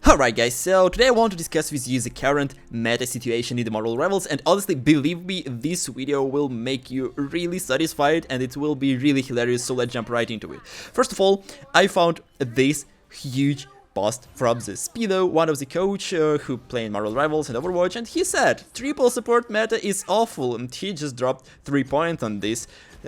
Alright guys, so today I want to discuss with you the current meta situation in the Marvel Rivals, and honestly, believe me, this video will make you really satisfied and it will be really hilarious, so let's jump right into it. First of all, I found this huge post from the Speedo, one of the coach who play in Marvel Rivals and Overwatch, and he said, triple support meta is awful, and he just dropped 3 points on this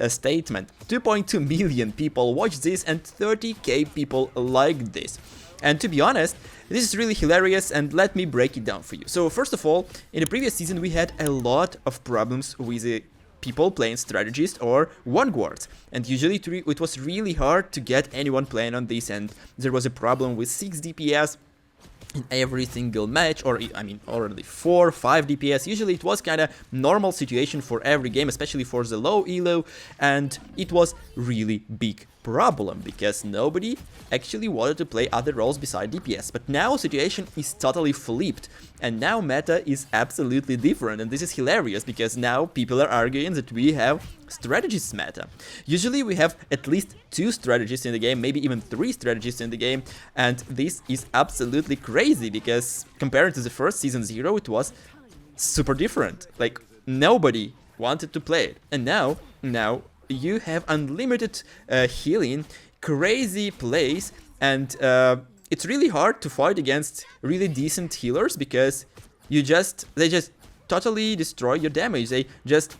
statement. 2.2 million people watch this and 30k people like this. And to be honest, this is really hilarious, and let me break it down for you. So first of all, in the previous season we had a lot of problems with the people playing strategist or vanguards, and usually it was really hard to get anyone playing on this, and there was a problem with 6 DPS in every single match, or I mean already 4, 5 DPS. Usually it was kind of normal situation for every game, especially for the low elo, and it was really big problem because nobody actually wanted to play other roles beside DPS. But now situation is totally flipped, and now meta is absolutely different, and this is hilarious because now people are arguing that we have strategist meta. Usually we have at least 2 strategists in the game, maybe even 3 strategists in the game, and this is absolutely crazy because compared to the first season 0 it was super different. Like nobody wanted to play it, and now you have unlimited healing, crazy plays, and it's really hard to fight against really decent healers because they just totally destroy your damage. They just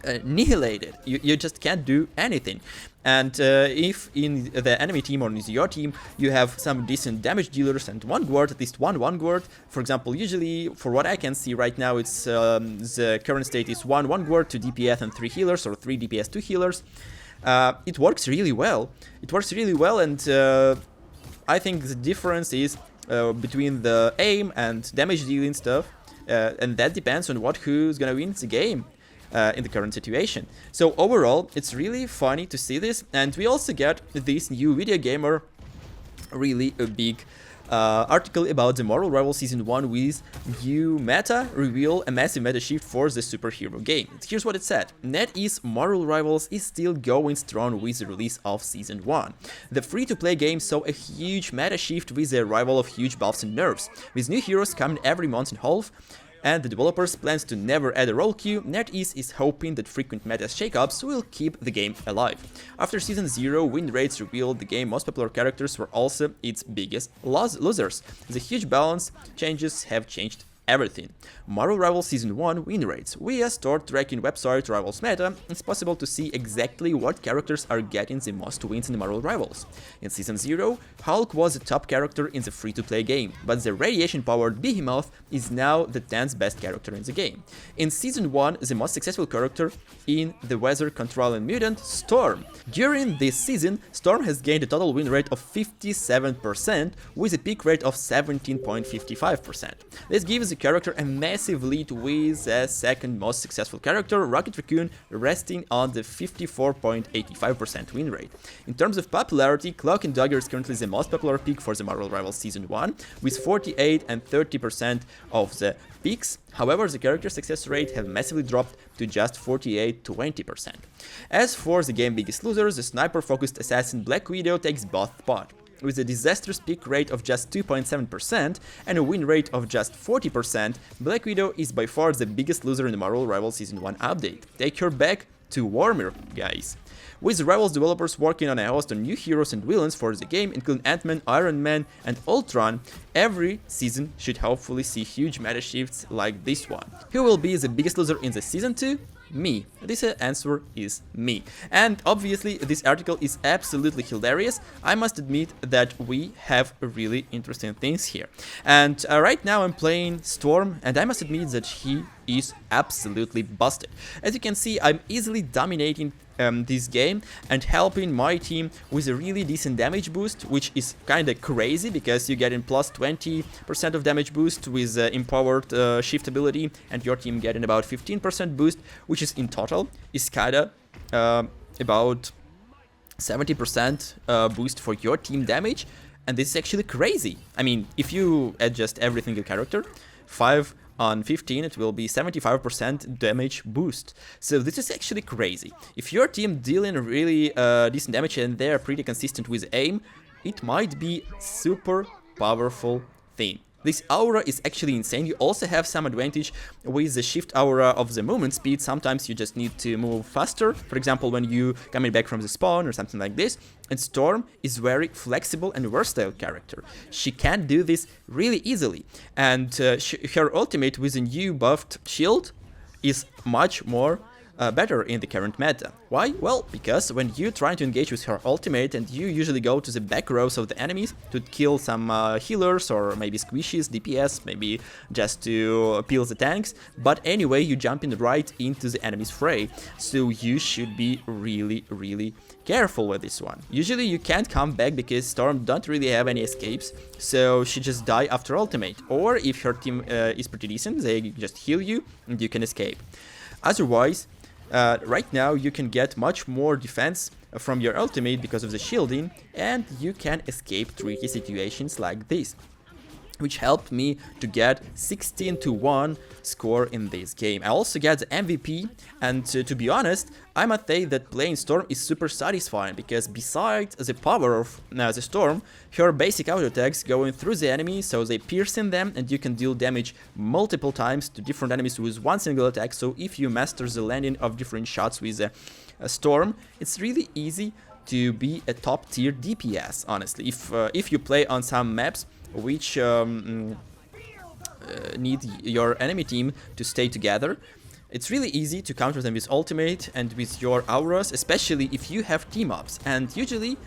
annihilate it. You just can't do anything. And if in the enemy team or in your team you have some decent damage dealers and one guard, at least one guard, for example, usually for what I can see right now, it's the current state is one guard, 2 DPS and 3 healers, or 3 DPS, 2 healers. It works really well. And I think the difference is between the aim and damage dealing stuff, and that depends on who's gonna win the game in the current situation. So overall, it's really funny to see this, and we also get this new Video Gamer really a big article about the Marvel Rivals Season 1 with new meta reveal, a massive meta shift for the superhero game. Here's what it said. NetEase Marvel Rivals is still going strong with the release of Season 1. The free-to-play game saw a huge meta shift with the arrival of huge buffs and nerfs, with new heroes coming every month and a half, and the developers plans to never add a role queue. NetEase is hoping that frequent meta shakeups will keep the game alive. After Season 0, win rates revealed the game's most popular characters were also its biggest losers. The huge balance changes have changed everything. Marvel Rivals Season 1 win rates. Via store tracking website Rivals Meta, it's possible to see exactly what characters are getting the most wins in the Marvel Rivals. In Season 0, Hulk was the top character in the free-to-play game, but the radiation-powered Behemoth is now the 10th best character in the game. In Season 1, the most successful character in the Weather Control and Mutant, Storm. During this season, Storm has gained a total win rate of 57%, with a peak rate of 17.55%. This gives the character a massive lead, with the second most successful character, Rocket Raccoon, resting on the 54.85% win rate. In terms of popularity, Cloak and Dagger is currently the most popular pick for the Marvel Rivals Season 1, with 48 and 30% of the picks. However, the character success rate have massively dropped to just 48-20%. As for the game's biggest losers, the sniper-focused assassin Black Widow takes both spot. With a disastrous peak rate of just 2.7% and a win rate of just 40%, Black Widow is by far the biggest loser in the Marvel Rivals Season 1 update. Take her back to warmer, guys. With Rivals developers working on a host of new heroes and villains for the game, including Ant-Man, Iron Man, and Ultron, every season should hopefully see huge meta shifts like this one. Who will be the biggest loser in the Season 2? Me. This answer is me. And obviously this article is absolutely hilarious. I must admit that we have really interesting things here. And right now I'm playing Storm, and I must admit that he is absolutely busted. As you can see, I'm easily dominating this game and helping my team with a really decent damage boost, which is kinda crazy because you get in plus 20% of damage boost with empowered shift ability, and your team getting about 15% boost, which is in total is kinda about 70% boost for your team damage, and this is actually crazy. I mean, if you adjust every single character, 5 on 15, it will be 75% damage boost. So this is actually crazy. If your team dealing really decent damage and they're pretty consistent with aim, it might be super powerful thing. This aura is actually insane. You also have some advantage with the shift aura of the movement speed. Sometimes you just need to move faster, for example when you coming back from the spawn or something like this. And Storm is very flexible and versatile character. She can do this really easily, and her ultimate with a new buffed shield is much more better in the current meta. Why? Well, because when you try to engage with her ultimate and you usually go to the back rows of the enemies to kill some healers or maybe squishies, DPS, maybe just to peel the tanks, but anyway you jump in right into the enemy's fray, so you should be really careful with this one. Usually you can't come back because Storm don't really have any escapes, so she just die after ultimate, or if her team is pretty decent, they just heal you and you can escape. Otherwise, right now you can get much more defense from your ultimate because of the shielding, and you can escape tricky situations like this, which helped me to get 16-1 score in this game. I also get the MVP, and to be honest, I must say that playing Storm is super satisfying, because besides the power of the Storm, her basic auto attacks going through the enemy, so they piercing them and you can deal damage multiple times to different enemies with one single attack. So if you master the landing of different shots with a Storm, it's really easy to be a top tier DPS, honestly. If you play on some maps which need your enemy team to stay together, it's really easy to counter them with ultimate and with your auras, especially if you have team-ups. And usually,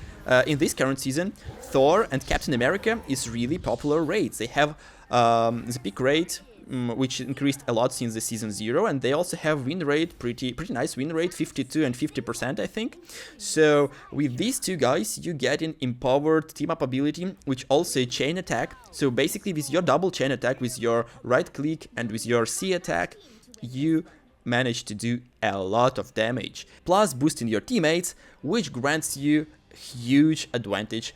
in this current season, Thor and Captain America is really popular raids. They have the peak rate, which increased a lot since the season 0, and they also have win rate, pretty nice win rate, 52 and 50% I think. So with these two guys you get an empowered team up ability, which also a chain attack. So basically with your double chain attack, with your right click and with your C attack, you manage to do a lot of damage, plus boosting your teammates, which grants you huge advantage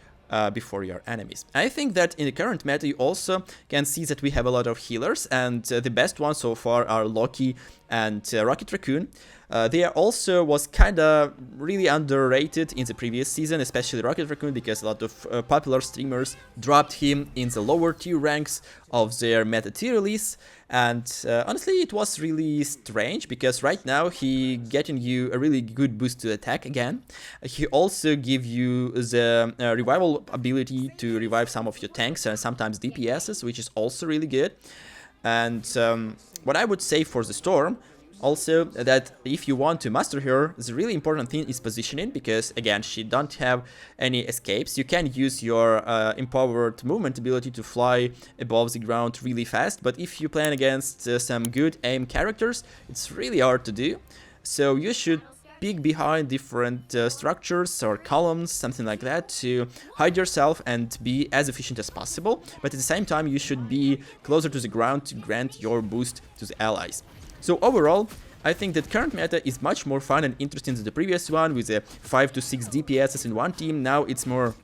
before your enemies. I think that in the current meta you also can see that we have a lot of healers, and the best ones so far are Loki and Rocket Raccoon. They are also was kinda really underrated in the previous season, especially Rocket Raccoon, because a lot of popular streamers dropped him in the lower tier ranks of their meta tier list. And honestly, it was really strange, because right now he getting you a really good boost to attack again. He also give you the revival ability to revive some of your tanks and sometimes DPSs, which is also really good. And what I would say for the Storm, also, that if you want to master her, the really important thing is positioning, because again, she don't have any escapes. You can use your empowered movement ability to fly above the ground really fast, but if you plan against some good aim characters, it's really hard to do. So you should peek behind different structures or columns, something like that, to hide yourself and be as efficient as possible. But at the same time, you should be closer to the ground to grant your boost to the allies. So overall, I think that current meta is much more fun and interesting than the previous one, with 5 to 6 DPSs in one team. Now it's more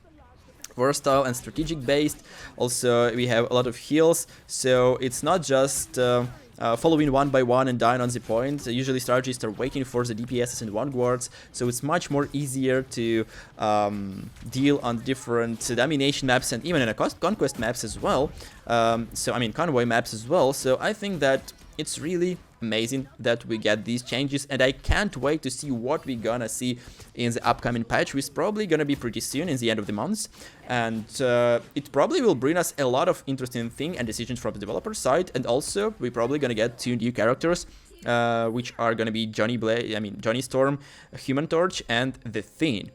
versatile and strategic based. Also, we have a lot of heals, so it's not just following one by one and dying on the point. Usually strategists are waiting for the DPSs and vanguards, so it's much more easier to deal on different domination maps and even in conquest maps as well. So I mean convoy maps as well. So I think that it's really amazing that we get these changes, and I can't wait to see what we're gonna see in the upcoming patch, which is probably gonna be pretty soon in the end of the month. And it probably will bring us a lot of interesting things and decisions from the developer side, and also we're probably gonna get 2 new characters, which are gonna be Johnny Storm, Human Torch, and the Thing.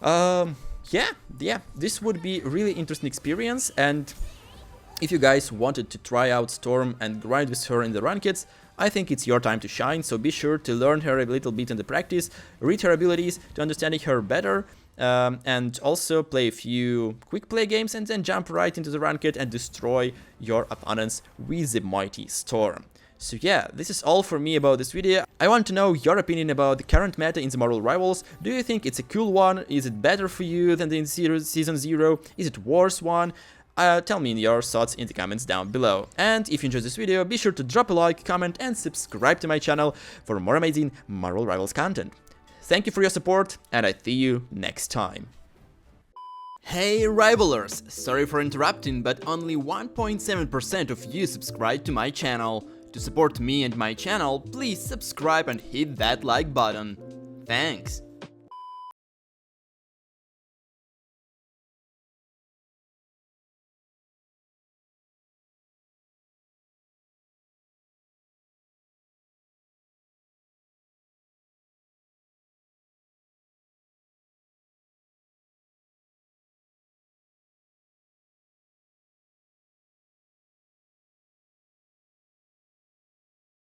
Yeah, this would be a really interesting experience, and if you guys wanted to try out Storm and grind with her in the rankeds, I think it's your time to shine, so be sure to learn her a little bit in the practice, read her abilities to understanding her better, and also play a few quick play games and then jump right into the ranked and destroy your opponents with the mighty Storm. So yeah, this is all for me about this video. I want to know your opinion about the current meta in the Marvel Rivals. Do you think it's a cool one? Is it better for you than the Season 0? Is it worse one? Tell me your thoughts in the comments down below. And if you enjoyed this video, be sure to drop a like, comment, and subscribe to my channel for more amazing Marvel Rivals content. Thank you for your support, and I see you next time. Hey rivalers, sorry for interrupting, but only 1.7% of you subscribe to my channel. To support me and my channel, please subscribe and hit that like button. Thanks.